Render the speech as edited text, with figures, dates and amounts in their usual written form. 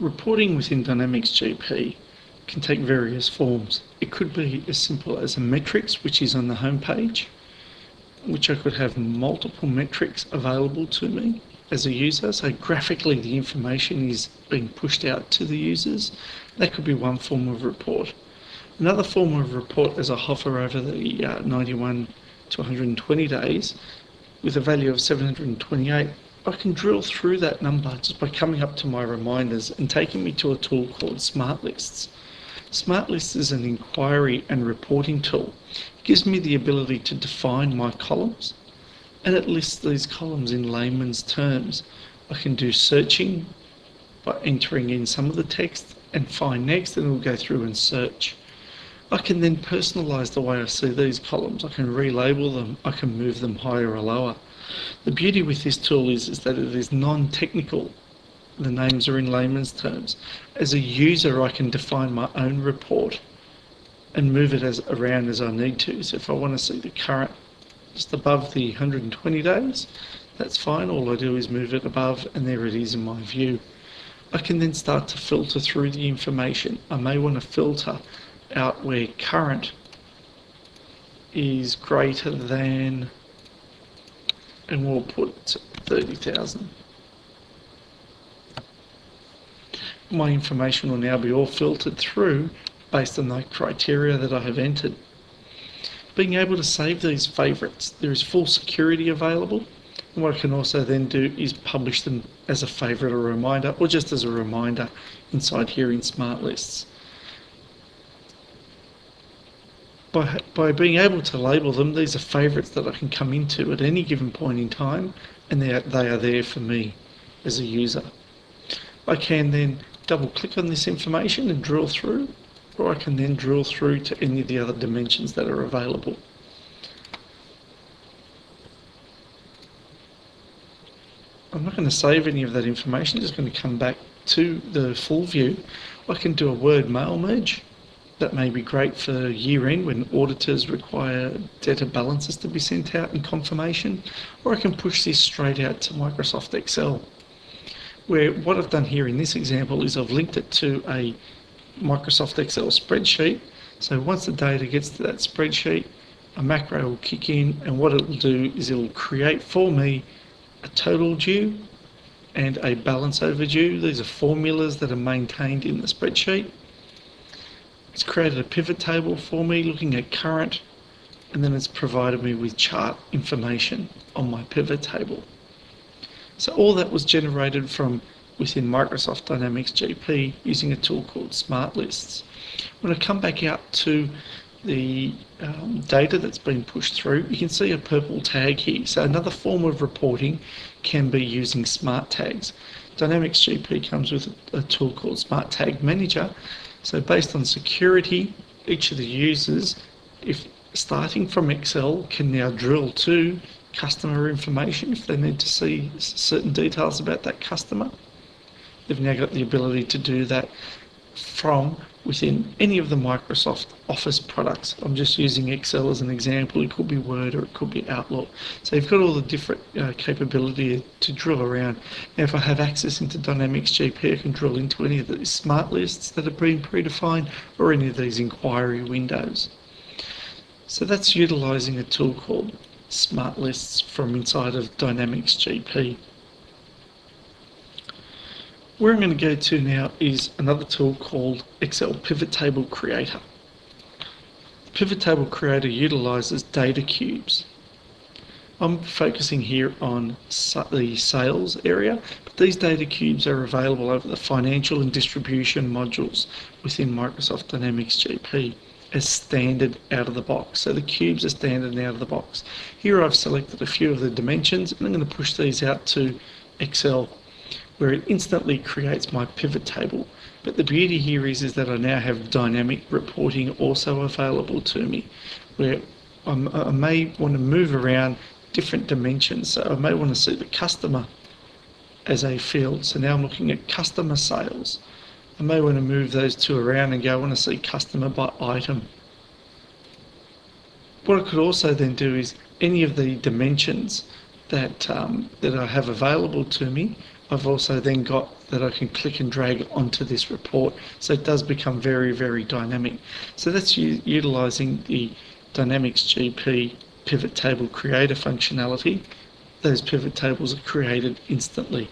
Reporting within Dynamics GP can take various forms. It could be as simple as a metrics, which is on the home page, which I could have multiple metrics available to me as a user. So graphically the information is being pushed out to the users. That could be one form of report. Another form of report, as I hover over the 91 to 120 days with a value of 728, I can drill through that number just by coming up to my reminders and taking me to a tool called Smart Lists. Smart Lists is an inquiry and reporting tool. It gives me the ability to define my columns, and it lists these columns in layman's terms. I can do searching by entering in some of the text and find next, and it will go through and search. I can then personalise the way I see these columns. I can relabel them, I can move them higher or lower. The beauty with this tool is that it is non-technical. The names are in layman's terms. As a user, I can define my own report and move it around as I need to. So if I want to see the current just above the 120 days, that's fine. All I do is move it above and there it is in my view. I can then start to filter through the information. I may want to filter out where current is greater than, and we'll put 30,000. My information will now be all filtered through based on the criteria that I have entered. Being able to save these favourites, there is full security available. And what I can also then do is publish them as a favourite or reminder, or just as a reminder inside here in Smart Lists. By being able to label them, these are favourites that I can come into at any given point in time, and they are there for me as a user. I can then double click on this information and drill through, or I can then drill through to any of the other dimensions that are available. I'm not going to save any of that information, just going to come back to the full view. I can do a word mail merge. That may be great for year end when auditors require debtor balances to be sent out and confirmation, or I can push this straight out to Microsoft Excel, where what I've done here in this example is I've linked it to a Microsoft Excel spreadsheet. So once the data gets to that spreadsheet, a macro will kick in, and what it will do is it will create for me a total due and a balance overdue. These are formulas that are maintained in the spreadsheet. It's created a pivot table for me looking at current, and then it's provided me with chart information on my pivot table. So all that was generated from within Microsoft Dynamics GP using a tool called Smart Lists. When I come back out to the data that's been pushed through, you can see a purple tag here. So another form of reporting can be using smart tags. Dynamics GP comes with a tool called Smart Tag Manager. So based on security, each of the users, if starting from Excel, can now drill to customer information if they need to see certain details about that customer. They've now got the ability to do that from within any of the Microsoft Office products. I'm just using Excel as an example. It could be Word or it could be Outlook. So you've got all the different capability to drill around. Now if I have access into Dynamics GP, I can drill into any of these smart lists that have been predefined or any of these inquiry windows. So that's utilising a tool called Smart Lists from inside of Dynamics GP. Where I'm going to go to now is another tool called Excel Pivot Table Creator. The Pivot Table Creator utilises data cubes. I'm focusing here on the sales area, but these data cubes are available over the financial and distribution modules within Microsoft Dynamics GP as standard out of the box. So the cubes are standard out of the box. Here I've selected a few of the dimensions and I'm going to push these out to Excel, where it instantly creates my pivot table. But the beauty here is that I now have dynamic reporting also available to me, where I may want to move around different dimensions. So I may want to see the customer as a field. So now I'm looking at customer sales. I may want to move those two around and go, I want to see customer by item. What I could also then do is any of the dimensions that I have available to me, I've also then got that I can click and drag onto this report. So it does become very, very dynamic. So that's utilising the Dynamics GP pivot table creator functionality. Those pivot tables are created instantly.